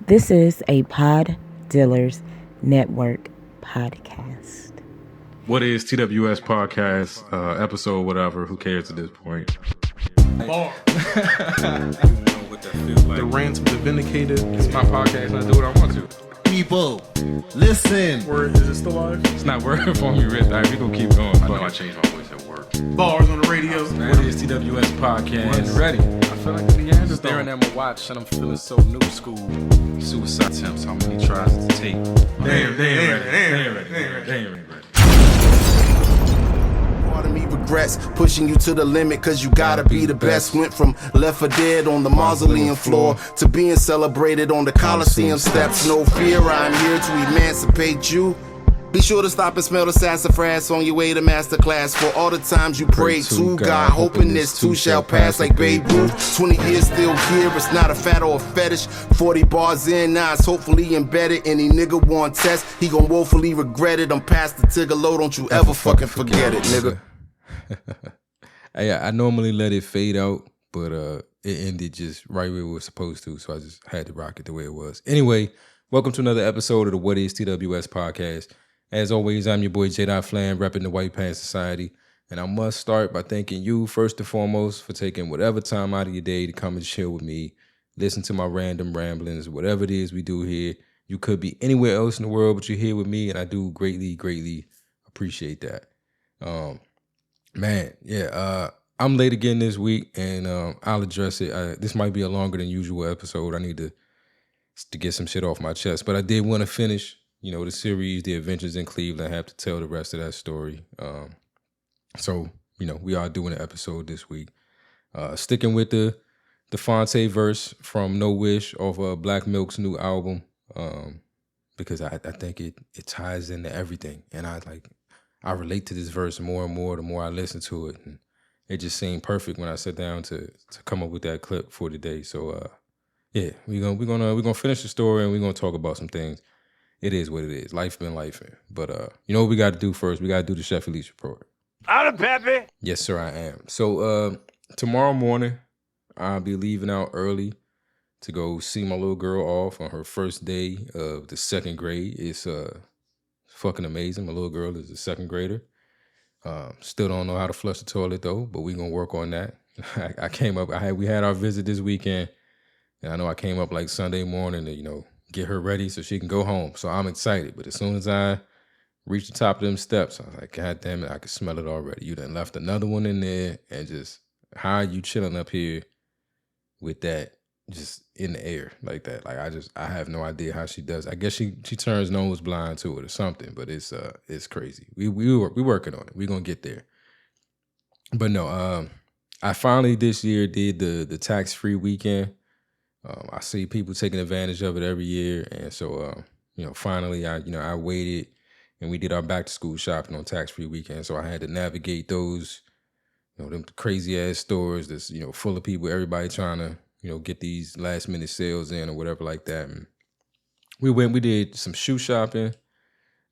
This is a Pod Dealers Network podcast. What is TWS podcast, episode, whatever, who cares at this point? Bar. The rants of the vindicated. It's my podcast and I do what I want to. People, listen. Word, is it still live? It's not working for me, Rich. All right, we gonna keep going. I know I changed my voice at work. Bars on the radio. What is TWS podcast? Ready. I feel like the Neanderthal. Staring at my watch and I'm feeling so new school. Suicide attempts, how many tries to take? They ain't ready. Part of me regrets pushing you to the limit, cause you gotta be the best. Went from left for dead on the mausoleum floor to being celebrated on the Coliseum steps. No fear, I'm here to emancipate you. Be sure to stop and smell the sassafras on your way to master class. For all the times you prayed to God, hoping this too shall pass like Babe Ruth. 20 years still here, it's not a fad or a fetish. 40 bars in, now it's hopefully embedded. Any nigga want test, he gon' woefully regret it. I'm past the Tigolo, don't you ever fucking forget it, nigga. I normally let it fade out, but it ended just right where it was supposed to, so I just had to rock it the way it was. Anyway, welcome to another episode of the What is TWS podcast. As always, I'm your boy J. Flan, repping the White Pants Society, and I must start by thanking you first and foremost for taking whatever time out of your day to come and chill with me, listen to my random ramblings, whatever it is we do here. You could be anywhere else in the world, but you're here with me, and I do greatly appreciate that. I'm late again this week, and I'll address it. This might be a longer than usual episode. I need to get some shit off my chest, but I did want to finish, the series, The Adventures in Cleveland. I have to tell the rest of that story. So we are doing an episode this week. Sticking with the Fonte verse from No Wish off of Black Milk's new album, because I think it ties into everything, and I relate to this verse more and more the more I listen to it, and it just seemed perfect when I sat down to come up with that clip for today. So we're gonna finish the story and we're gonna talk about some things. It is what it is. Life been lifing. But you know what we got to do first? We got to do the Chef Elise report. Out of Peppy. Yes, sir, I am. So tomorrow morning, I'll be leaving out early to go see my little girl off on her first day of the second grade. It's fucking amazing. My little girl is a second grader. Still don't know how to flush the toilet though, but we gonna work on that. We had our visit this weekend, and I know I came up like Sunday morning to get her ready so she can go home. So I'm excited. But as soon as I reached the top of them steps, I was like, God damn it, I could smell it already. You done left another one in there, and just how are you chilling up here with that just in the air like that? Like I have no idea how she does. I guess she turns nose blind to it or something, but it's crazy. We working on it. We're gonna get there. But no, I finally this year did the tax-free weekend. I see people taking advantage of it every year, and so finally I waited, and we did our back to school shopping on tax-free weekend. So I had to navigate those, them crazy ass stores that's full of people, everybody trying to get these last minute sales in or whatever like that. And we did some shoe shopping,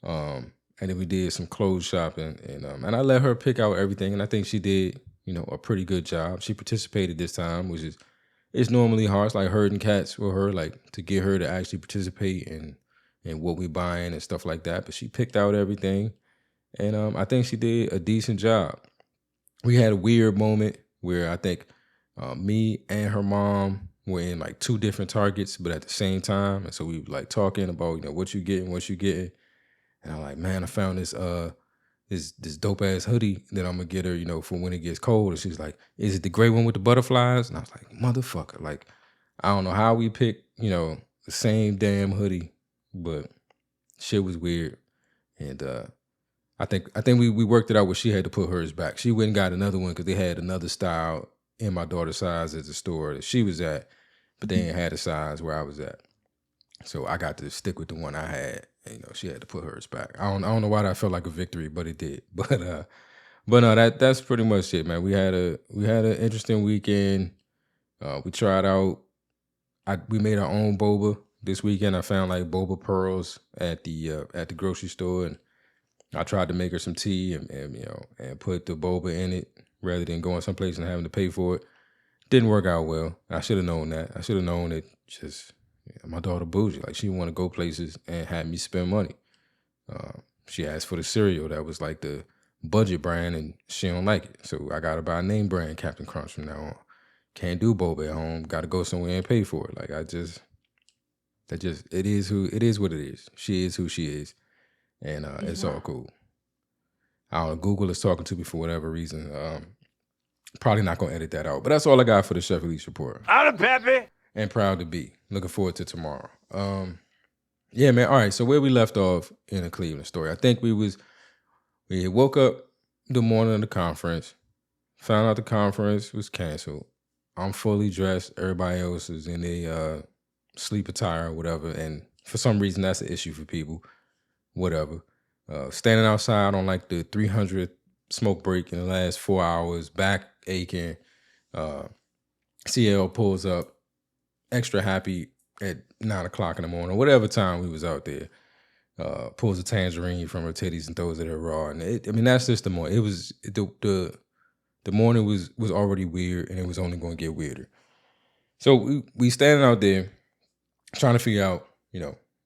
and then we did some clothes shopping, and I let her pick out everything, and I think she did a pretty good job. She participated this time, which is. It's normally hard. It's like herding cats with her, like to get her to actually participate in what we buying and stuff like that. But she picked out everything, and I think she did a decent job. We had a weird moment where I think me and her mom were in like two different Targets, but at the same time. And so we were like talking about what you getting, and I'm like, man, I found this this dope ass hoodie that I'm gonna get her, for when it gets cold. And she's like, is it the gray one with the butterflies? And I was like, motherfucker, like, I don't know how we picked, the same damn hoodie, but shit was weird. And I think we worked it out where she had to put hers back. She went and got another one because they had another style in my daughter's size at the store that she was at, but they ain't had a size where I was at. So I got to stick with the one I had. And, she had to put hers back. I don't know why that felt like a victory, but it did. But no, that's pretty much it, man. We had an interesting weekend. We tried out. We made our own boba this weekend. I found like boba pearls at the grocery store, and I tried to make her some tea and put the boba in it rather than going someplace and having to pay for it. Didn't work out well. I should have known that. I should have known it just My daughter bougie. Like, she want to go places and have me spend money. She asked for the cereal that was like the budget brand, and she don't like it. So I got to buy a name brand Captain Crunch from now on. Can't do boba at home. Got to go somewhere and pay for it. Like, it is what it is. She is who she is. And it's all cool. I don't know, Google is talking to me for whatever reason. Probably not going to edit that out. But that's all I got for the Chef Elise Report. I'm Peppy. And proud to be. Looking forward to tomorrow. Yeah, man. All right, so where we left off in the Cleveland story, I think we woke up the morning of the conference, found out the conference was canceled. I'm fully dressed. Everybody else is in a sleep attire or whatever. And for some reason, that's an issue for people. Whatever. Standing outside on like the 300th smoke break in the last 4 hours, back aching. CL pulls up, extra happy at 9 o'clock in the morning, whatever time we was out there. Pulls a tangerine from her titties and throws it at her raw. And that's just the morning. It was the morning was already weird, and it was only going to get weirder. So we standing out there trying to figure out,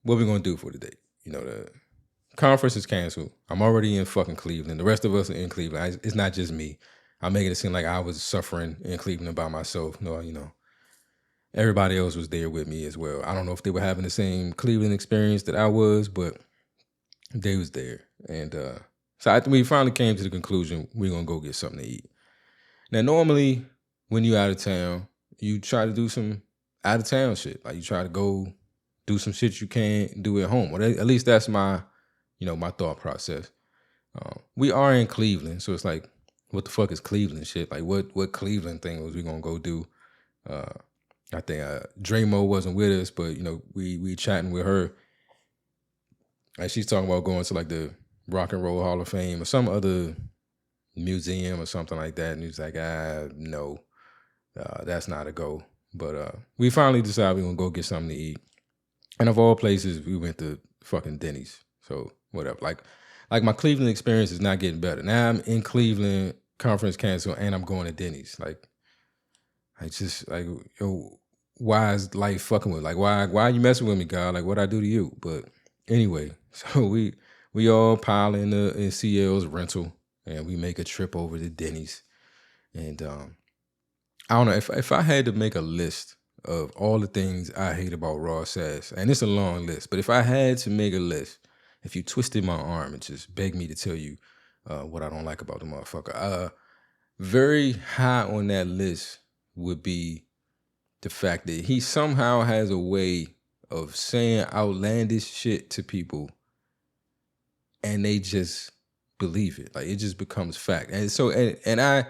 what we're going to do for the day. The conference is canceled. I'm already in fucking Cleveland. The rest of us are in Cleveland. It's not just me. I'm making it seem like I was suffering in Cleveland by myself. No, everybody else was there with me as well. I don't know if they were having the same Cleveland experience that I was, but they was there. And so we finally came to the conclusion we're going to go get something to eat. Now, normally when you're out of town, you try to do some out of town shit. Like, you try to go do some shit you can't do at home. Or at least that's my thought process. We are in Cleveland, so it's like, what the fuck is Cleveland shit? Like, what Cleveland thing was we gonna go do? I think Dramo wasn't with us, but we chatting with her, and she's talking about going to like the Rock and Roll Hall of Fame or some other museum or something like that. And he was like, no, that's not a go. But we finally decided we're gonna go get something to eat. And of all places, we went to fucking Denny's. So whatever. Like my Cleveland experience is not getting better. Now I'm in Cleveland, conference canceled, and I'm going to Denny's. Like, I just like, why is life fucking with? Like, why are you messing with me, God? Like, what'd I do to you? But anyway, so we all pile in CL's rental, and we make a trip over to Denny's. And I don't know, if I had to make a list of all the things I hate about raw sass, and it's a long list, but if I had to make a list, if you twisted my arm and just begged me to tell you what I don't like about the motherfucker, very high on that list would be the fact that he somehow has a way of saying outlandish shit to people, and they just believe it. Like, it just becomes fact. And so, and I,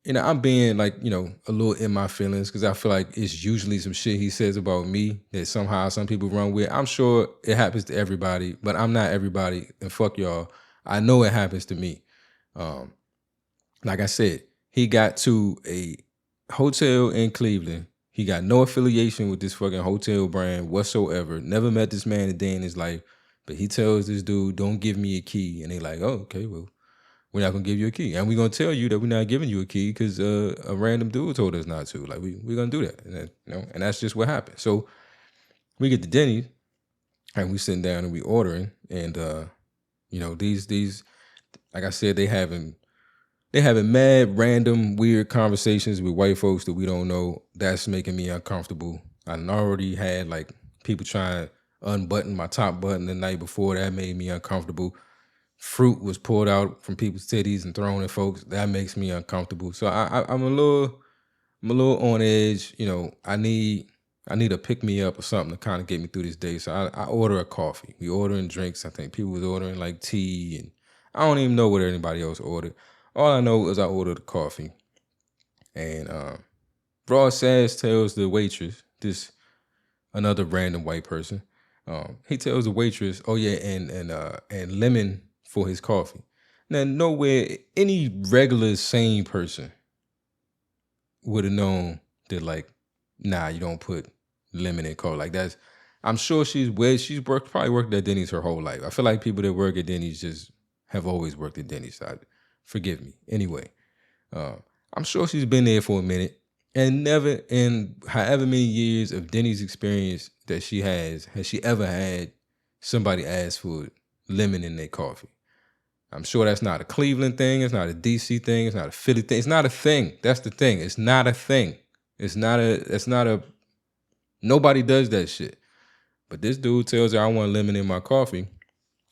I'm being like, a little in my feelings, because I feel like it's usually some shit he says about me that somehow some people run with. I'm sure it happens to everybody, but I'm not everybody, and fuck y'all. I know it happens to me. Like I said, he got to a hotel in Cleveland. He got no affiliation with this fucking hotel brand whatsoever. Never met this man a day in his life, but he tells this dude, don't give me a key. And they like, oh, okay, well, we're not going to give you a key. And we're going to tell you that we're not giving you a key because a random dude told us not to. Like, we're going to do that. And, and that's just what happened. So we get to Denny's, and we sitting down and we ordering. And, these, like I said, they having mad, random, weird conversations with white folks that we don't know. That's making me uncomfortable. I already had, like, people trying to unbutton my top button the night before. That made me uncomfortable. Fruit was pulled out from people's titties and thrown at folks. That makes me uncomfortable. So I'm a little on edge. I need a pick me up or something to kind of get me through this day. So I order a coffee. We ordering drinks. I think people was ordering like tea, and I don't even know what anybody else ordered. All I know is I ordered a coffee, and Raw Sass tells the waitress, this another random white person, he tells the waitress, oh yeah, and lemon for his coffee. Now, nowhere, any regular sane person would have known that, like, nah, you don't put lemon in coffee. Like, that's, I'm sure probably worked at Denny's her whole life. I feel like people that work at Denny's just have always worked at Denny's. Forgive me. Anyway, I'm sure she's been there for a minute, And never in however many years of Denny's experience that she has she ever had somebody ask for lemon in their coffee. I'm sure that's not a Cleveland thing. It's not a DC thing. It's not a Philly thing. It's not a thing. That's the thing. It's not a thing. It's not a, nobody does that shit. But this dude tells her, I want lemon in my coffee.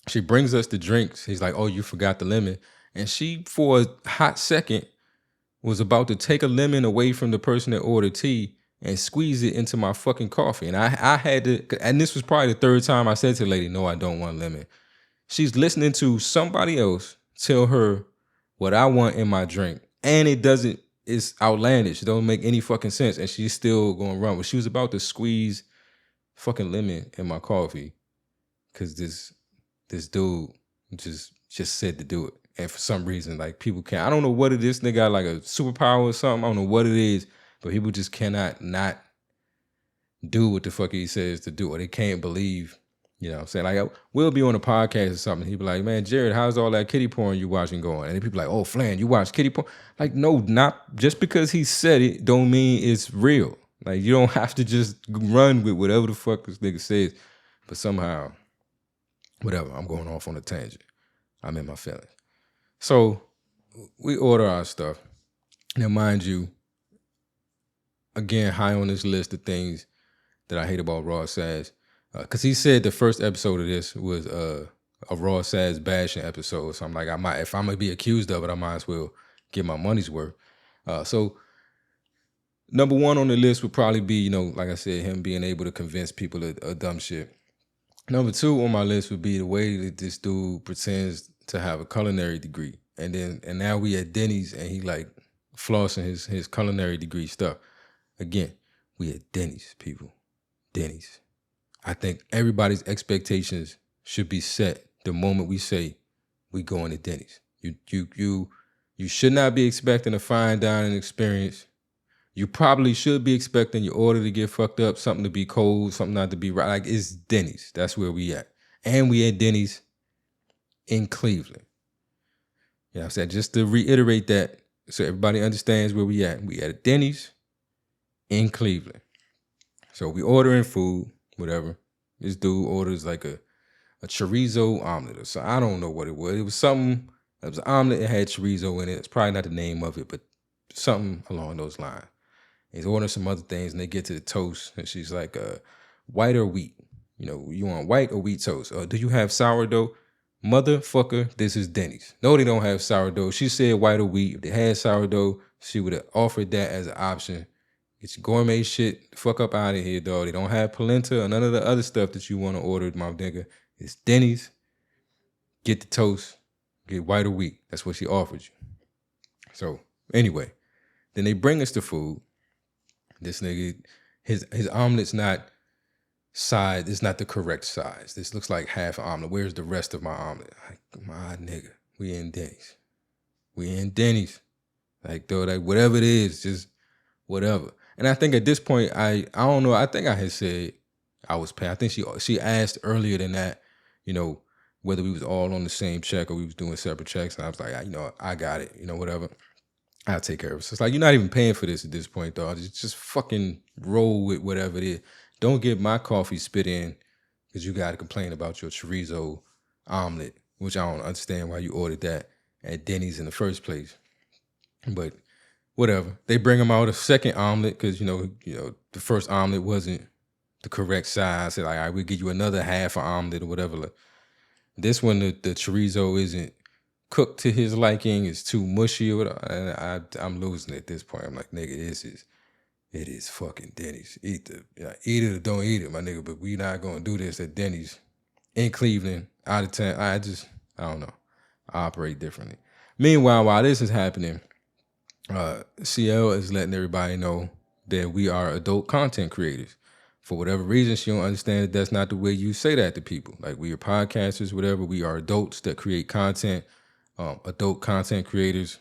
She brings us the drinks. He's like, oh, you forgot the lemon. And she, for a hot second, was about to take a lemon away from the person that ordered tea and squeeze it into my fucking coffee. And I had to, and this was probably the third time I said to the lady, no, I don't want lemon. She's listening to somebody else tell her what I want in my drink. And it's outlandish. It don't make any fucking sense. And she's still going to run. But she was about to squeeze fucking lemon in my coffee because this dude just said to do it. And for some reason, like, people can't. I don't know what it is. They got like a superpower or something. I don't know what it is. But people just cannot not do what the fuck he says to do. Or they can't believe, you know what I'm saying? Like, we'll be on a podcast or something. He'll be like, man, Jared, how's all that kitty porn you watching going? And people like, oh, Flan, you watch kitty porn? Like, no, not just because he said it don't mean it's real. Like, you don't have to just run with whatever the fuck this nigga says. But somehow, whatever, I'm going off on a tangent. I'm in my feelings. So we order our stuff. Now, mind you, again, high on this list of things that I hate about Raw Sass. Because he said the first episode of this was a Raw Sass bashing episode. So I'm like, if I'm going to be accused of it, I might as well get my money's worth. So number one on the list would probably be, you know, like I said, him being able to convince people of dumb shit. Number two on my list would be the way that this dude pretends to have a culinary degree. And now we at Denny's and he like flossing his culinary degree stuff. Again, we at Denny's, people. Denny's. I think everybody's expectations should be set the moment we say we going to Denny's. You should not be expecting a fine dining experience. You probably should be expecting your order to get fucked up, something to be cold, something not to be right. Like, it's Denny's. That's where we at. And we at Denny's in Cleveland. You know what I'm saying? Just to reiterate that so everybody understands where we at. We at Denny's in Cleveland. So we ordering food, whatever. This dude orders like a chorizo omelet or something. I don't know what it was. It was something, it was an omelet, it had chorizo in it. It's probably not the name of it, but something along those lines. He's ordering some other things and they get to the toast and she's like, white or wheat? You know, you want white or wheat toast? Do you have sourdough? Motherfucker, this is Denny's. No, they don't have sourdough. She said white or wheat. If they had sourdough, she would have offered that as an option. Get your gourmet shit the fuck up out of here, dog. They don't have polenta or none of the other stuff that you want to order, my nigga. It's Denny's. Get the toast. Get white or wheat. That's what she offered you. So, anyway, then they bring us the food. This nigga, his omelet's not size, it's not the correct size. This looks like half an omelet. Where's the rest of my omelet? Like, my nigga, we in Denny's. We in Denny's. Like, though, like, whatever it is, just whatever. And I think at this point, I don't know, I think I had said I was paying. I think she asked earlier than that, you know, whether we was all on the same check or we was doing separate checks. And I was like, you know, I got it, you know, whatever. I'll take care of it. So it's like, you're not even paying for this at this point, dog. Just fucking roll with whatever it is. Don't get my coffee spit in because you got to complain about your chorizo omelet, which I don't understand why you ordered that at Denny's in the first place. But whatever. They bring them out a second omelet because, you know, the first omelet wasn't the correct size. They're like, all right, we'll give you another half an omelet or whatever. Like, this one, the chorizo isn't cooked to his liking. It's too mushy or whatever. I'm losing it at this point. I'm like, nigga, it is fucking Denny's. Eat it or don't eat it, my nigga. But we not gonna do this at Denny's in Cleveland, out of town. I don't know. I operate differently. Meanwhile, while this is happening, CL is letting everybody know that we are adult content creators. For whatever reason, she don't understand that that's not the way you say that to people. Like, we are podcasters, whatever. We are adults that create content. Adult content creators.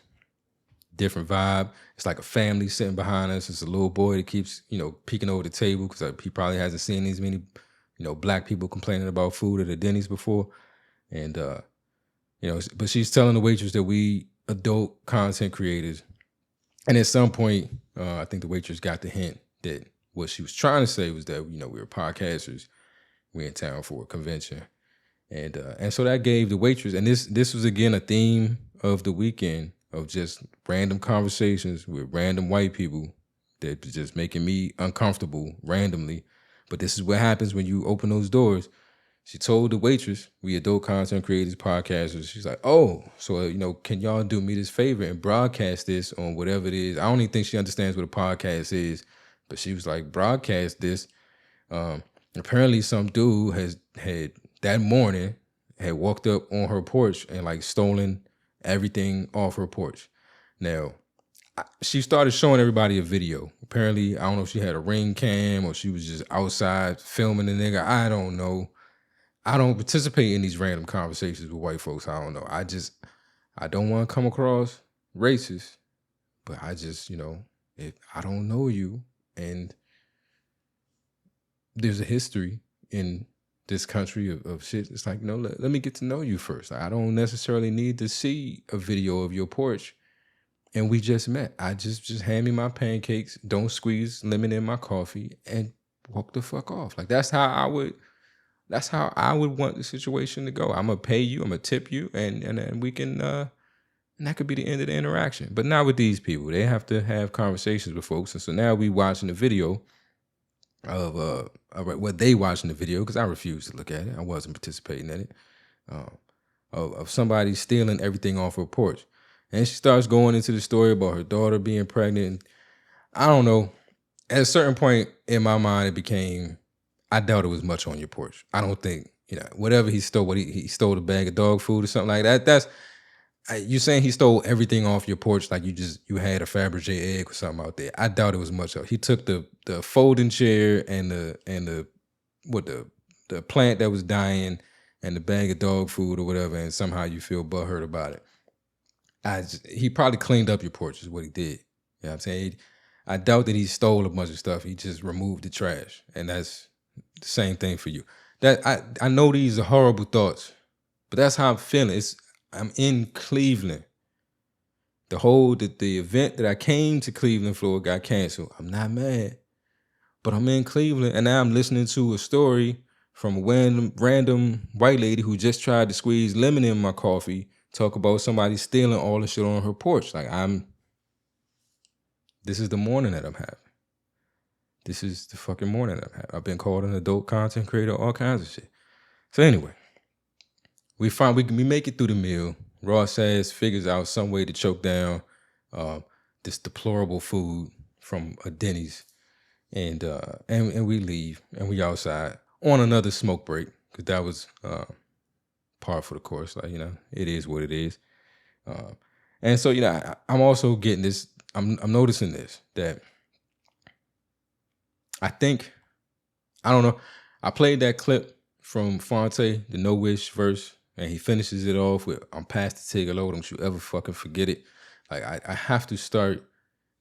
Different vibe. It's like a family sitting behind us. It's a little boy that keeps, you know, peeking over the table because he probably hasn't seen these many, you know, black people complaining about food at a Denny's before. And, you know, but she's telling the waitress that we adult content creators. And at some point, I think the waitress got the hint that what she was trying to say was that, we were podcasters. We're in town for a convention. And so that gave the waitress, and this was again a theme of the weekend of just random conversations with random white people that was just making me uncomfortable randomly. But this is what happens when you open those doors. She told the waitress, we adult content creators, podcasters, she's like, oh, so, can y'all do me this favor and broadcast this on whatever it is? I don't even think she understands what a podcast is, but she was like, broadcast this. Apparently some dude had that morning had walked up on her porch and like stolen everything off her porch. Now, she started showing everybody a video. Apparently, I don't know if she had a Ring cam or she was just outside filming the nigga. I don't know. I don't participate in these random conversations with white folks. I don't know. I don't want to come across racist, but I just, if I don't know you and there's a history in this country of shit, it's like, let me get to know you first. I don't necessarily need to see a video of your porch and we just met. I just hand me my pancakes, don't squeeze lemon in my coffee, and walk the fuck off. Like that's how I would want the situation to go. I'm gonna pay you, I'm gonna tip you, and we can and that could be the end of the interaction. But not with these people. They have to have conversations with folks. And so now we watching the video of what they watching the video, because I refused to look at it. I wasn't participating in it. Of somebody stealing everything off her porch. And she starts going into the story about her daughter being pregnant. I don't know. At a certain point in my mind, it became, I doubt it was much on your porch. I don't think, whatever he stole, he stole a bag of dog food or something like that. That's, you saying he stole everything off your porch like you had a Fabergé egg or something out there. I doubt it was much of. He took the folding chair and the plant that was dying and the bag of dog food or whatever, and somehow you feel butthurt about it. He probably cleaned up your porch is what he did. You know what I'm saying? I doubt that he stole a bunch of stuff. He just removed the trash. And that's the same thing for you. That I know these are horrible thoughts, but that's how I'm feeling. I'm in Cleveland. The event that I came to Cleveland for got canceled. I'm not mad, but I'm in Cleveland and now I'm listening to a story from a random white lady who just tried to squeeze lemon in my coffee, talk about somebody stealing all the shit on her porch. Like this is the morning that I'm having. This is the fucking morning that I'm having. I've been called an adult content creator, all kinds of shit. So anyway, we make it through the meal. Ross figures out some way to choke down this deplorable food from a Denny's, and we leave and we outside on another smoke break because that was par for the course. Like it is what it is. And so I'm also getting this. I'm noticing this that I don't know. I played that clip from Fonte, the No Wish verse. And he finishes it off with, I'm past the take a load, don't you ever fucking forget it. Like, I have to start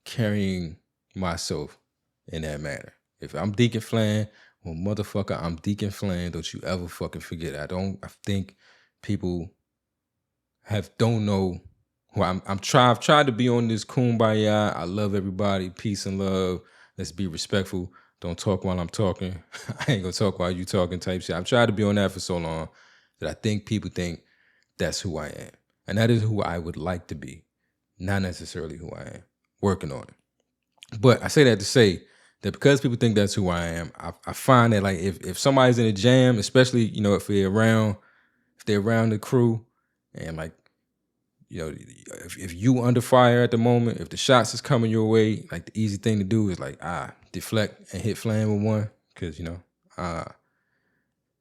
carrying myself in that manner. If I'm Deacon Flan, well, motherfucker, I'm Deacon Flan, don't you ever fucking forget it. I think people don't know who I've tried to be on this kumbaya, I love everybody, peace and love, let's be respectful, don't talk while I'm talking, I ain't gonna talk while you talking type shit. I've tried to be on that for so long that I think people think that's who I am. And that is who I would like to be, not necessarily who I am, working on it. But I say that to say that because people think that's who I am, I find that like if somebody's in a jam, especially, if they're around the crew and like, if you under fire at the moment, if the shots is coming your way, like the easy thing to do is like, deflect and hit flame with one. Cause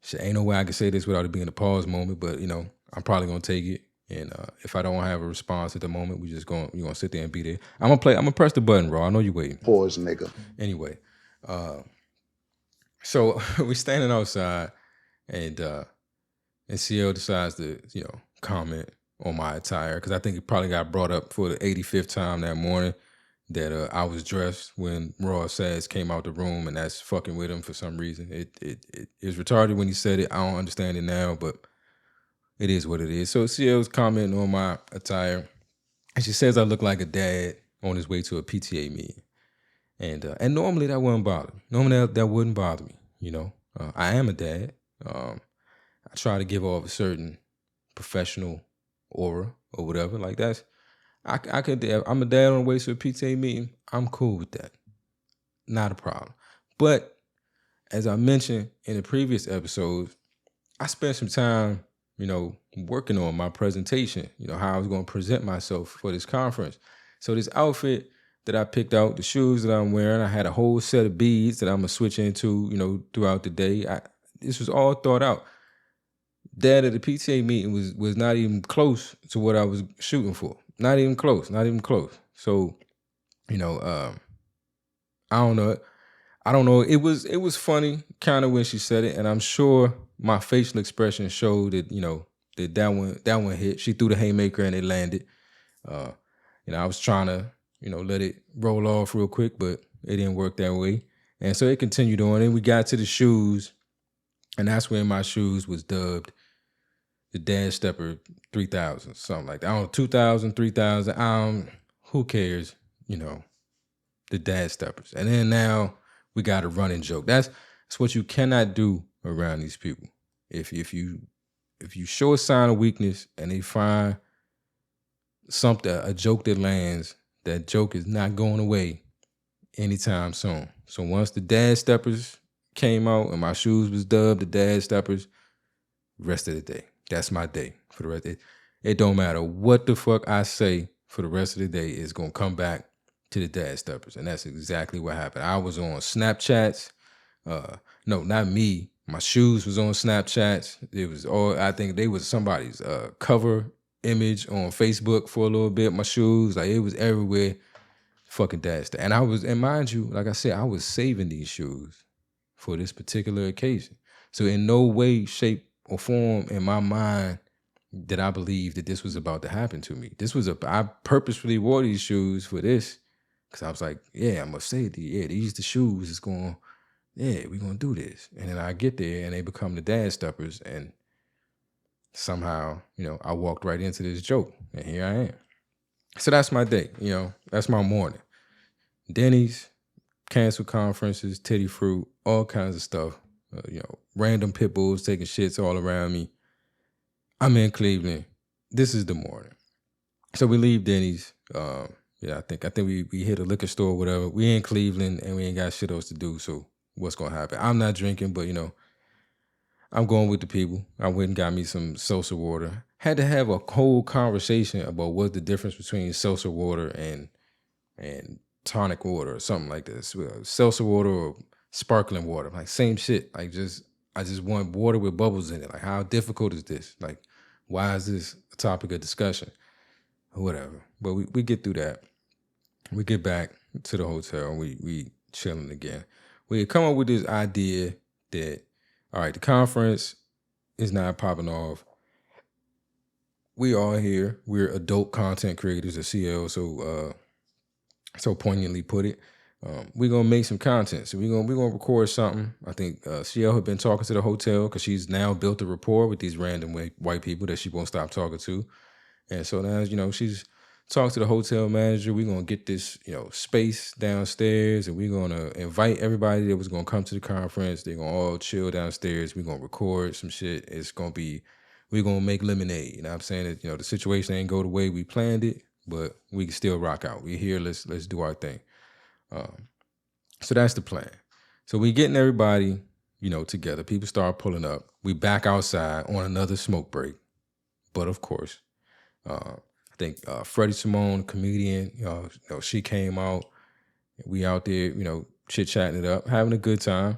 shit, ain't no way I can say this without it being a pause moment, but I'm probably gonna take it. And if I don't have a response at the moment, we're gonna sit there and be there. I'm gonna press the button, Raw. I know you waiting. Pause, nigga. Anyway, so we standing outside, and CL decides to comment on my attire because I think it probably got brought up for the 85th time that morning that I was dressed when Raw Sass came out the room, and that's fucking with him for some reason. It was retarded when he said it. I don't understand it now, but it is what it is. So CL's commenting on my attire, and she says I look like a dad on his way to a PTA meeting. And normally that wouldn't bother me. Normally that wouldn't bother me. You know, I am a dad. I try to give off a certain professional aura or whatever. Like I could. I'm a dad on the way to a PTA meeting. I'm cool with that. Not a problem. But as I mentioned in the previous episodes, I spent some time, working on my presentation, how I was going to present myself for this conference. So this outfit that I picked out, the shoes that I'm wearing, I had a whole set of beads that I'm going to switch into, throughout the day. This was all thought out. Dad at the PTA meeting was not even close to what I was shooting for. Not even close. So, I don't know. It was funny kind of when she said it, and I'm sure my facial expression showed that, that one hit. She threw the haymaker and it landed. I was trying to, let it roll off real quick, but it didn't work that way. And so it continued on, and we got to the shoes, and that's when my shoes was dubbed the Dad Stepper 3000, something like that. I don't know, 2000, 3000. Who cares? The Dad Steppers. And then now we got a running joke. That's what you cannot do around these people. If you show a sign of weakness and they find a joke that lands, that joke is not going away anytime soon. So once the Dad Steppers came out and my shoes was dubbed the Dad Steppers, rest of the day. That's my day for the rest of it. It don't matter what the fuck I say for the rest of the day, it's going to come back to the Dad Steppers. And that's exactly what happened. I was on Snapchats. No, not me. My shoes was on Snapchats. It was I think they was somebody's cover image on Facebook for a little bit. My shoes, like it was everywhere. Fucking Dad Stepper. And mind you, like I said, I was saving these shoes for this particular occasion. So in no way, shape, or form in my mind did I believe that this was about to happen to me. I purposefully wore these shoes for this because I was like, yeah, I'm going to say these the shoes is going, we're going to do this. And then I get there and they become the Dad Steppers, and somehow, I walked right into this joke, and here I am. So that's my day, that's my morning. Denny's, canceled conferences, titty fruit, all kinds of stuff. Random pit bulls taking shits all around me. I'm in Cleveland. This is the morning. So we leave Denny's. I think we hit a liquor store or whatever. We in Cleveland and we ain't got shit else to do. So what's gonna happen? I'm not drinking, but I'm going with the people. I went and got me some seltzer water. Had to have a whole conversation about what's the difference between seltzer water and tonic water or something like this. Seltzer water or sparkling water, like same shit. Like I just want water with bubbles in it. Like how difficult is this? Like why is this a topic of discussion? Or whatever. But we get through that. We get back to the hotel and we chilling again. We had come up with this idea that, all right, the conference is not popping off. We all here. We're adult content creators, as CL so poignantly put it. We're gonna make some content. So we're gonna record something. I think CL had been talking to the hotel because she's now built a rapport with these random white people that she won't stop talking to. And so now, she's talked to the hotel manager. We're gonna get this, space downstairs, and we're gonna invite everybody that was gonna come to the conference. They're gonna all chill downstairs. We're gonna record some shit. We're gonna make lemonade. You know what I'm saying? That, the situation ain't go the way we planned it, but we can still rock out. We're here. Let's do our thing. So that's the plan. So we getting everybody, together. People start pulling up. We back outside on another smoke break. But of course, I think Freddie Simone, comedian, she came out. We out there, chit-chatting it up, having a good time.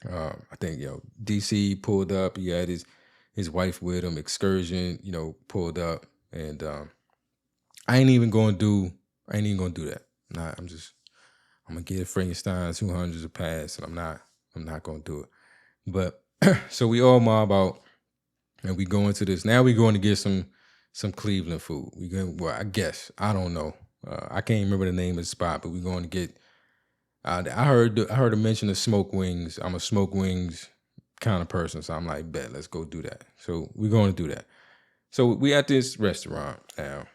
I think, DC pulled up. He had his wife with him. Excursion, pulled up. And I ain't even gonna do that. Nah, I'm gonna give Frankenstein 200s a pass, and I'm not gonna do it. But so we all mob out, and we go into this. Now we going to get some Cleveland food. I guess I don't know. I can't remember the name of the spot, but we're going to get. I heard a mention of smoke wings. I'm a smoke wings kind of person, so I'm like, bet, let's go do that. So we're going to do that. So we at this restaurant now,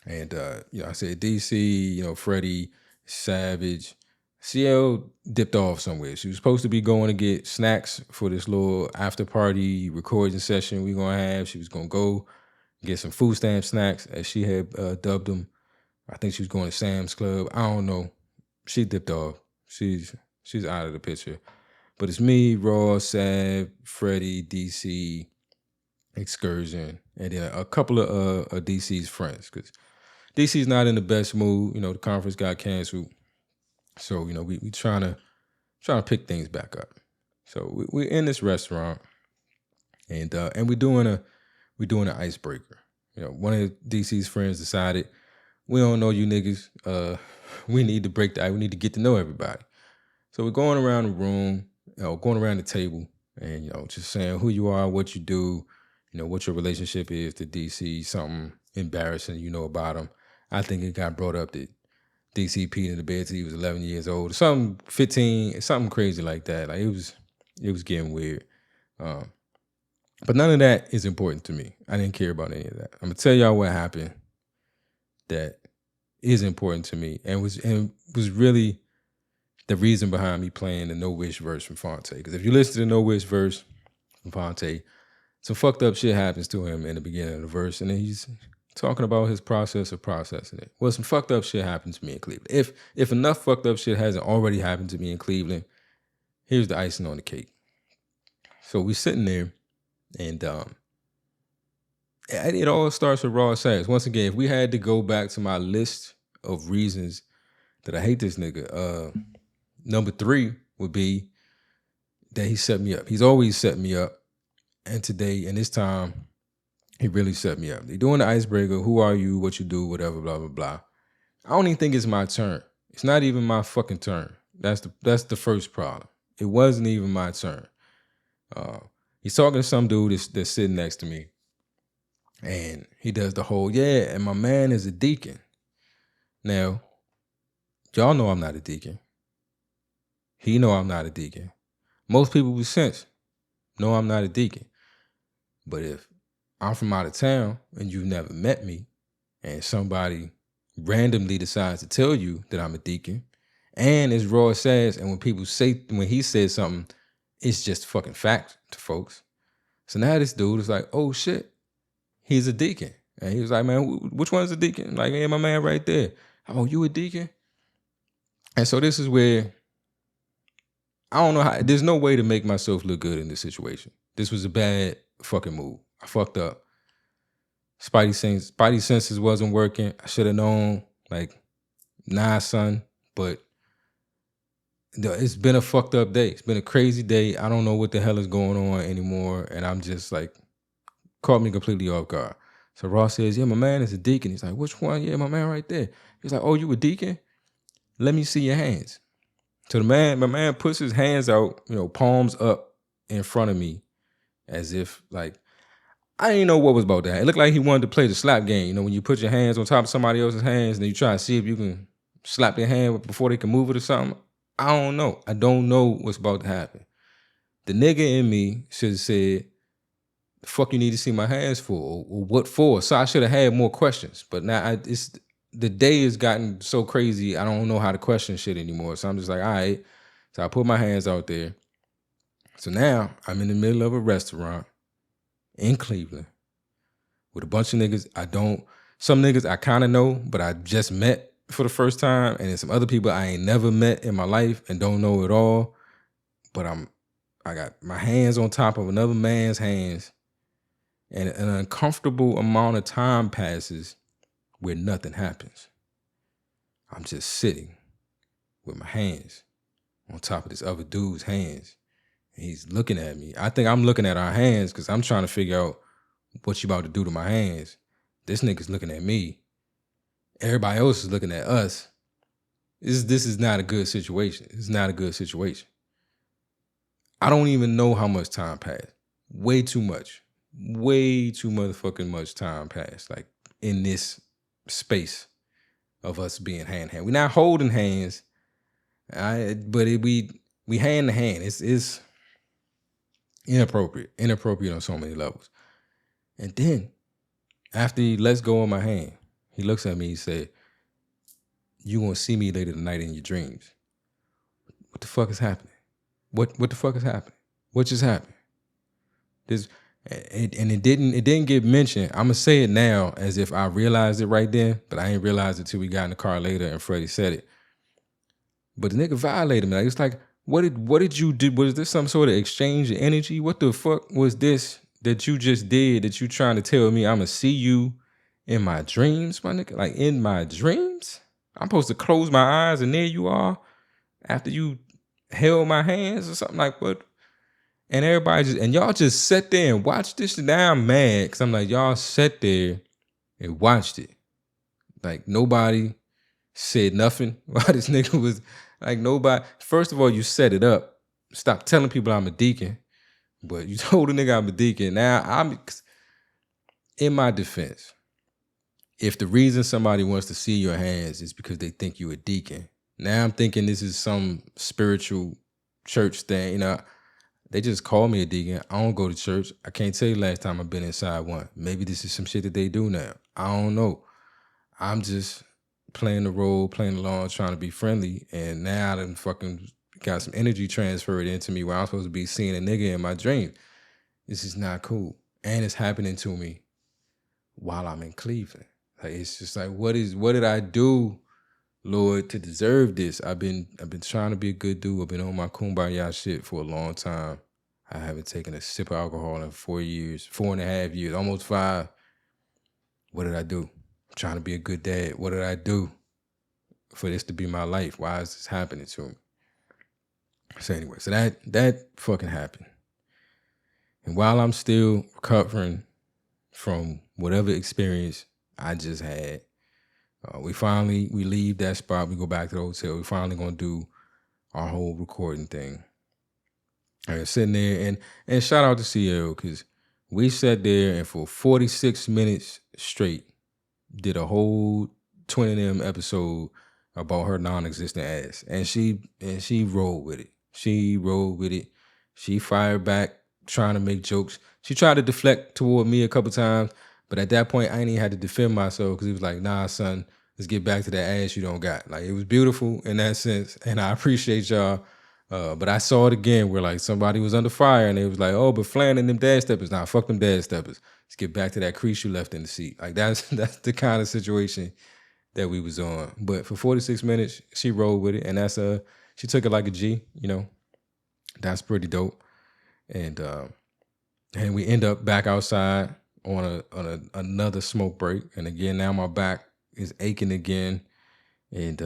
and I said DC, Freddie, Savage. CL dipped off somewhere. She was supposed to be going to get snacks for this little after party recording session we gonna have. She was gonna go get some food stamp snacks, as she had dubbed them. I think she was going to Sam's Club. I don't know. She dipped off. She's out of the picture. But it's me, Raw, Sav, Freddie, DC, Excursion, and then a couple of DC's friends, because DC's not in the best mood. The conference got canceled. So, we trying to pick things back up. So we're in this restaurant, and we're doing an icebreaker. One of DC's friends decided, we don't know you niggas. We need to break the ice. We need to get to know everybody. So we're going around the room, going around the table, and just saying who you are, what you do, what your relationship is to DC, something embarrassing you know about him. I think it got brought up that DC peed in the bed till he was 11 years old, something 15, something crazy like that. Like it was getting weird. But none of that is important to me. I didn't care about any of that. I'm gonna tell y'all what happened that is important to me, and was really the reason behind me playing the No Wish verse from Fonte. Because if you listen to the No Wish verse from Fonte, some fucked up shit happens to him in the beginning of the verse, and then he's talking about his process of processing it. Well, some fucked up shit happened to me in Cleveland. If enough fucked up shit hasn't already happened to me in Cleveland, here's the icing on the cake. So we sitting there, and it all starts with raw sex. Once again, if we had to go back to my list of reasons that I hate this nigga, number 3 would be that he set me up. He's always set me up. And today, and this time, he really set me up. They doing the icebreaker. Who are you? What you do? Whatever, blah, blah, blah. I don't even think it's my turn. It's not even my fucking turn. That's the first problem. It wasn't even my turn. He's talking to some dude that's sitting next to me. And he does the whole, yeah, and my man is a deacon. Now, y'all know I'm not a deacon. He know I'm not a deacon. Most people with sense know I'm not a deacon. But if I'm from out of town and you've never met me, and somebody randomly decides to tell you that I'm a deacon, and as Raw says, and when he says something, it's just fucking fact to folks. So now this dude is like, oh shit, he's a deacon. And he was like, man, which one's a deacon? Like, yeah, my man right there. Oh, you a deacon? And so this is where I don't know how, there's no way to make myself look good in this situation. This was a bad fucking move. I fucked up. Spidey senses wasn't working. I should have known, like, nah, son. But it's been a fucked up day. It's been a crazy day. I don't know what the hell is going on anymore. And I'm just like, caught me completely off guard. So Ross says, yeah, my man is a deacon. He's like, which one? Yeah, my man right there. He's like, oh, you a deacon? Let me see your hands. So my man puts his hands out, palms up in front of me as if, like, I didn't know what was about to happen. It looked like he wanted to play the slap game. When you put your hands on top of somebody else's hands and then you try to see if you can slap their hand before they can move it or something. I don't know. I don't know what's about to happen. The nigga in me should have said, the fuck you need to see my hands for? Or what for? So I should have had more questions. But now the day has gotten so crazy, I don't know how to question shit anymore. So I'm just like, all right. So I put my hands out there. So now I'm in the middle of a restaurant in Cleveland with a bunch of niggas some niggas I kind of know, but I just met for the first time, and then some other people I ain't never met in my life and don't know at all. But I got my hands on top of another man's hands, and an uncomfortable amount of time passes where nothing happens. I'm just sitting with my hands on top of this other dude's hands. And he's looking at me. I think I'm looking at our hands because I'm trying to figure out what you about to do to my hands. This nigga's looking at me. Everybody else is looking at us. This is not a good situation. It's not a good situation. I don't even know how much time passed. Way too much. Way too motherfucking much time passed. Like, in this space of us being hand-to-hand. We're not holding hands, but we hand to hand. It's inappropriate on so many levels. And then after he lets go of my hand, he looks at me, he said, you gonna see me later tonight in your dreams. What the fuck is happening? What the fuck is happening? What just happened? It didn't get mentioned. I'm gonna say it now as if I realized it right then, but I ain't realized it till we got in the car later and Freddie said it. But the nigga violated me. Like, it's like, what did you do? Was this some sort of exchange of energy? What the fuck was this that you just did that you trying to tell me I'm gonna see you in my dreams, my nigga? Like, in my dreams? I'm supposed to close my eyes and there you are after you held my hands or something, like what? And everybody y'all just sat there and watched this shit. Now I'm mad because I'm like, y'all sat there and watched it. Like, nobody said nothing while this nigga was like, nobody. First of all, you set it up. Stop telling people I'm a deacon, but you told the nigga I'm a deacon. Now I'm in my defense. If the reason somebody wants to see your hands is because they think you a deacon, now I'm thinking this is some spiritual church thing. You know, they just call me a deacon. I don't go to church. I can't tell you last time I've been inside one. Maybe this is some shit that they do now. I don't know. I'm just playing the role, playing along, trying to be friendly, and now I done fucking got some energy transferred into me where I'm supposed to be seeing a nigga in my dream. This is not cool. And it's happening to me while I'm in Cleveland. Like, it's just like, what did I do, Lord, to deserve this? I've been trying to be a good dude. I've been on my kumbaya shit for a long time. I haven't taken a sip of alcohol in 4 years, 4.5 years, almost 5. What did I do? I'm trying to be a good dad. What did I do for this to be my life? Why is this happening to me? So anyway, so that fucking happened. And while I'm still recovering from whatever experience I just had, we leave that spot. We go back to the hotel. We finally gonna do our whole recording thing. And sitting there, and shout out to CL, because we sat there and for 46 minutes straight did a whole 20 episode about her non-existent ass. And she rolled with it. She rolled with it. She fired back, trying to make jokes. She tried to deflect toward me a couple times, but at that point, I ain't even had to defend myself because it was like, nah, son, let's get back to that ass you don't got. Like, it was beautiful in that sense, and I appreciate y'all. But I saw it again where, like, somebody was under fire, and it was like, oh, but Flan and them dad steppers. Nah, fuck them dad steppers. Let's get back to that crease you left in the seat. Like, that's the kind of situation that we was on. But for 46 minutes, she rolled with it, and that's she took it like a G, you know. That's pretty dope. And we end up back outside on another smoke break. And again, now my back is aching again. And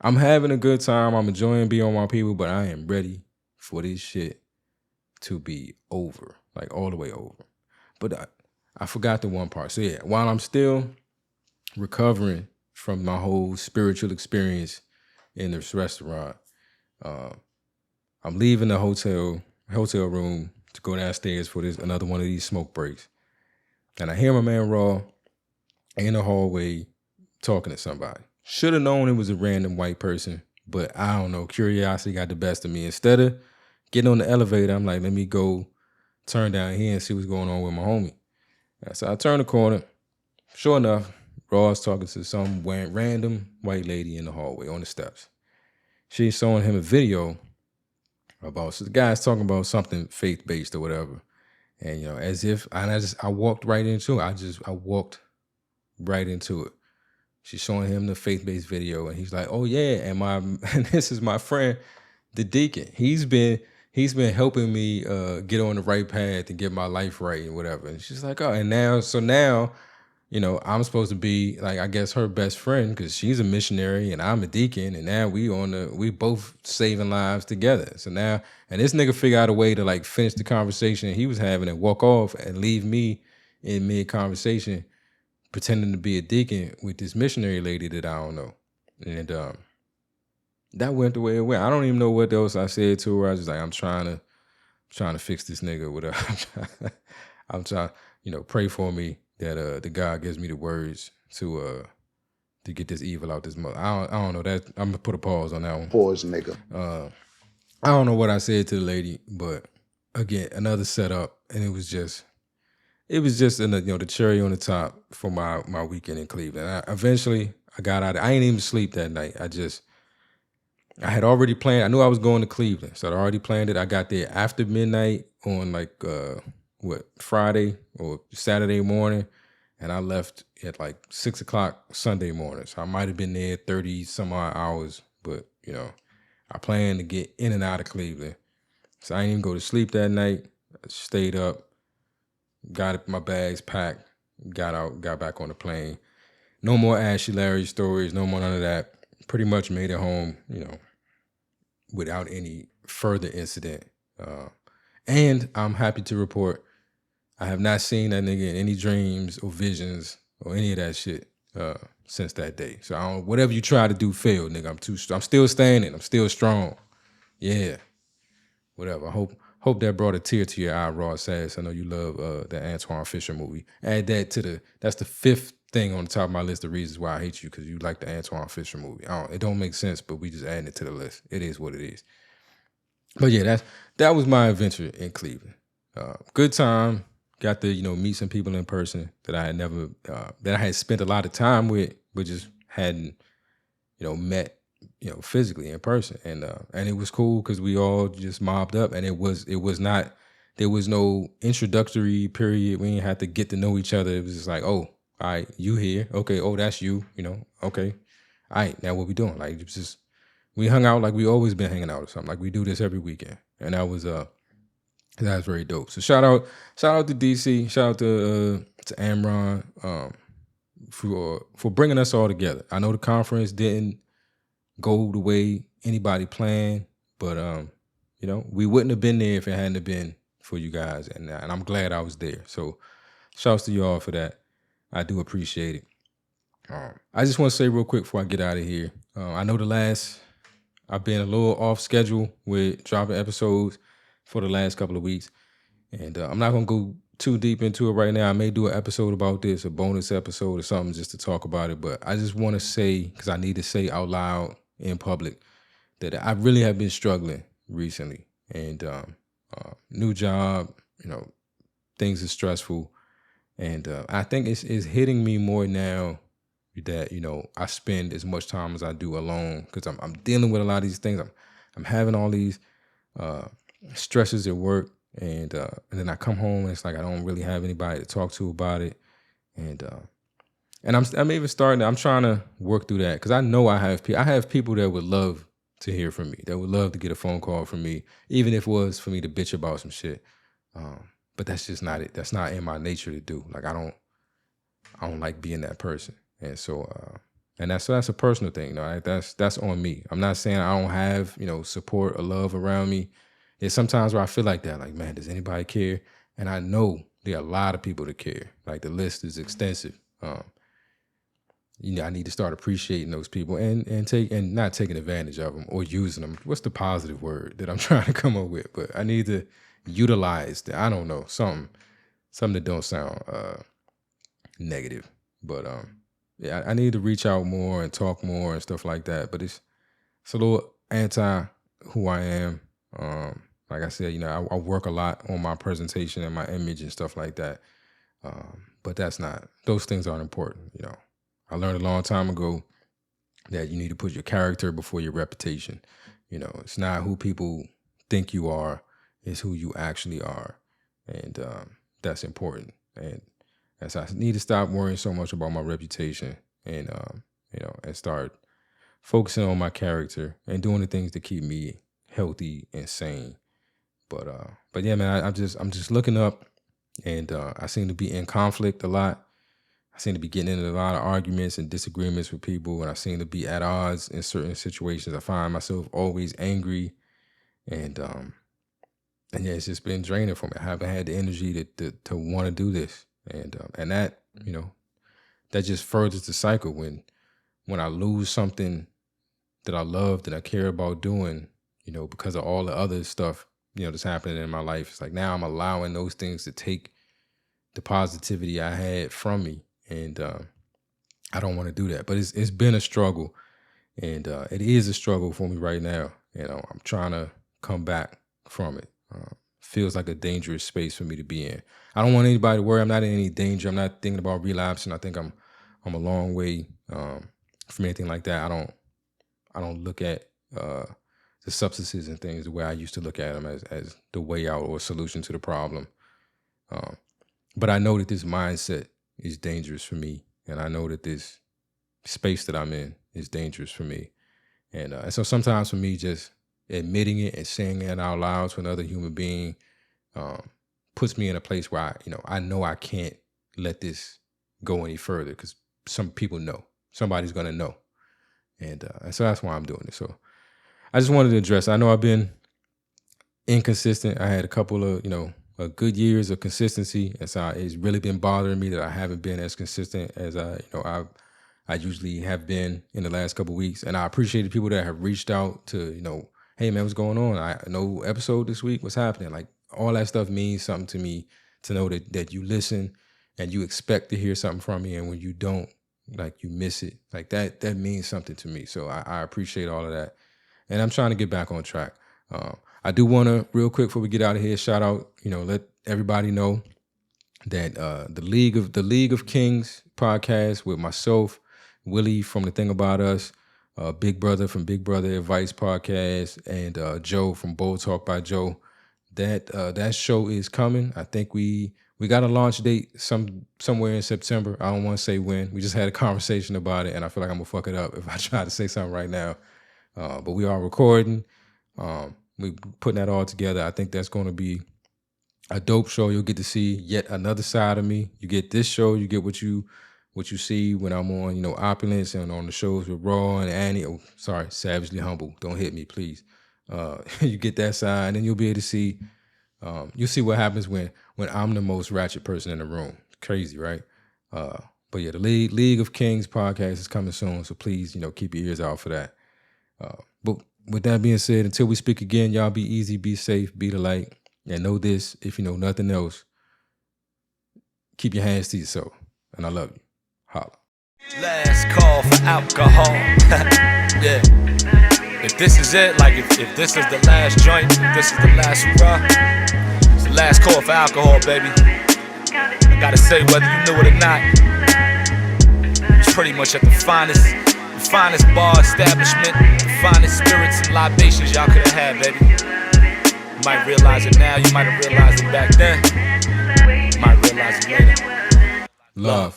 I'm having a good time. I'm enjoying being on my people, but I am ready for this shit to be over, like all the way over. But I forgot the one part. So yeah, while I'm still recovering from my whole spiritual experience in this restaurant, I'm leaving the hotel room to go downstairs for another one of these smoke breaks. And I hear my man Raw in the hallway talking to somebody. Should have known it was a random white person, but I don't know. Curiosity got the best of me. Instead of getting on the elevator, I'm like, let me go turn down here and see what's going on with my homie. So I turn the corner. Sure enough, Raw's talking to some random white lady in the hallway on the steps. She's showing him a video about, so the guy's talking about something faith-based or whatever. And, you know, as if, I walked right into it. I walked right into it. She's showing him the faith-based video, and he's like, "Oh yeah," and this is my friend, the deacon. He's been helping me get on the right path and get my life right and whatever. And she's like, "Oh," and now, you know, I'm supposed to be like, I guess, her best friend because she's a missionary and I'm a deacon, and now we both saving lives together. So now, and this nigga figure out a way to like finish the conversation he was having and walk off and leave me in mid conversation, pretending to be a deacon with this missionary lady that I don't know. And that went the way it went. I don't even know what else I said to her. I was just like, I'm trying to fix this nigga with her. I'm trying, you know, pray for me that the God gives me the words to get this evil out this mother. I don't know that. I'm gonna put a pause on that one. Pause, nigga. I don't know what I said to the lady, but again, another setup, and it was just the cherry on the top for my weekend in Cleveland. Eventually, I got out. I ain't even sleep that night. I had already planned. I knew I was going to Cleveland, so I'd already planned it. I got there after midnight on like Friday or Saturday morning, and I left at like 6 o'clock Sunday morning. So I might have been there 30 some odd hours, but you know, I planned to get in and out of Cleveland. So I didn't even go to sleep that night. I stayed up, got my bags packed, got out, got back on the plane. No more Ashley Larry stories, no more none of that. Pretty much made it home, you know, without any further incident. And I'm happy to report I have not seen that nigga in any dreams or visions or any of that shit since that day. So whatever you try to do failed, nigga. I'm still standing. I'm still strong. Yeah. Whatever. I hope that brought a tear to your eye, Raw Sass. I know you love the Antoine Fisher movie. Add that to that's the fifth thing on the top of my list of reasons why I hate you, because you like the Antoine Fisher movie. It don't make sense, but we just adding it to the list. It is what it is. But yeah, that was my adventure in Cleveland. Good time. Got to meet some people in person that I had never that I had spent a lot of time with, but just hadn't met physically in person, and it was cool because we all just mobbed up, and it was not, there was no introductory period. We didn't have to get to know each other. It was just like, oh, all right, you here, okay, oh, that's you, okay, all right, now what we doing? Like, it was just, we hung out like we always been hanging out or something. Like we do this every weekend, and that was very dope. So shout out to DC, shout out to Amron for bringing us all together. I know the conference didn't go the way anybody planned, but we wouldn't have been there if it hadn't have been for you guys, and I'm glad I was there. So shouts to y'all for that. I do appreciate it. I just want to say real quick before I get out of here, I know I've been a little off schedule with dropping episodes for the last couple of weeks, and I'm not gonna go too deep into it right now. I may do an episode about this, a bonus episode or something, just to talk about it, but I just want to say, because I need to say out loud in public, that I really have been struggling recently, and new job, things are stressful, and I think it's hitting me more now that I spend as much time as I do alone, because I'm dealing with a lot of these things. I'm having all these stresses at work, and then I come home and it's like I don't really have anybody to talk to about it, and I'm even starting. I'm trying to work through that, because I know I have people that would love to hear from me, that would love to get a phone call from me, even if it was for me to bitch about some shit. But that's just not it. That's not in my nature to do. Like I don't like being that person, and so that's a personal thing. That's on me. I'm not saying I don't have support or love around me. There's sometimes where I feel like that, like, man, does anybody care? And I know there are a lot of people that care. Like the list is extensive. I need to start appreciating those people and not taking advantage of them or using them. What's the positive word that I'm trying to come up with? But I need to utilize I don't know, something that don't sound negative. But yeah, I need to reach out more and talk more and stuff like that. But it's a little anti who I am. Like I said, I work a lot on my presentation and my image and stuff like that. But those things aren't important. I learned a long time ago that you need to put your character before your reputation. It's not who people think you are, it's who you actually are. And that's important. And I need to stop worrying so much about my reputation and, and start focusing on my character and doing the things that keep me healthy and sane. But yeah, man, I'm just looking up, and I seem to be in conflict a lot. I seem to be getting into a lot of arguments and disagreements with people, and I seem to be at odds in certain situations. I find myself always angry, and yeah, it's just been draining for me. I haven't had the energy to want to do this, and that that just furthers the cycle. When I lose something that I love, that I care about doing, because of all the other stuff that's happening in my life, it's like now I'm allowing those things to take the positivity I had from me. And I don't want to do that. But it's been a struggle. And it is a struggle for me right now. I'm trying to come back from it. Feels like a dangerous space for me to be in. I don't want anybody to worry. I'm not in any danger. I'm not thinking about relapsing. I think I'm a long way from anything like that. I don't look at the substances and things the way I used to look at them as the way out or solution to the problem. But I know that this mindset is dangerous for me, and I know that this space that I'm in is dangerous for me. And so sometimes for me, just admitting it and saying it out loud to another human being puts me in a place where I know I can't let this go any further, because some people know. Somebody's going to know. And so that's why I'm doing it. So I just wanted to address, I know I've been inconsistent. I had a couple of, good years of consistency. And so it's really been bothering me that I haven't been as consistent as I usually have been in the last couple of weeks. And I appreciate the people that have reached out to, hey man, what's going on? No episode this week. What's happening? Like, all that stuff means something to me, to know that you listen and you expect to hear something from me. And when you don't, like, you miss it. Like, that means something to me. So I appreciate all of that. And I'm trying to get back on track. I do want to, real quick before we get out of here, shout out, let everybody know that the League of Kings podcast with myself, Willie from The Thing About Us, Big Brother from Big Brother Advice podcast, and Joe from Bold Talk by Joe. That show is coming. I think we got a launch date somewhere in September. I don't want to say when. We just had a conversation about it, and I feel like I'm gonna fuck it up if I try to say something right now. But we are recording. We putting that all together. I think that's going to be a dope show. You'll get to see yet another side of me. You get this show. You get what you see when I'm on, Opulence, and on the shows with Raw and Annie. Oh, sorry, Savagely Humble. Don't hit me, please. You get that side, and then you'll be able to see. You'll see what happens when I'm the most ratchet person in the room. Crazy, right? But yeah, the League of Kings podcast is coming soon, so please, keep your ears out for that. But with that being said, until we speak again, y'all be easy, be safe, be the light, and know this: if you know nothing else, keep your hands to yourself. And I love you. Holla. Last call for alcohol. Yeah. If this is it, like if this is the last joint, if this is the last hurrah, it's the last call for alcohol, baby. I gotta say, whether you knew it or not, it's pretty much at the finest bar establishment, the finest spirits and libations y'all could have had, baby. You might realize it now, you might have realized it back then. You might realize it later. Love.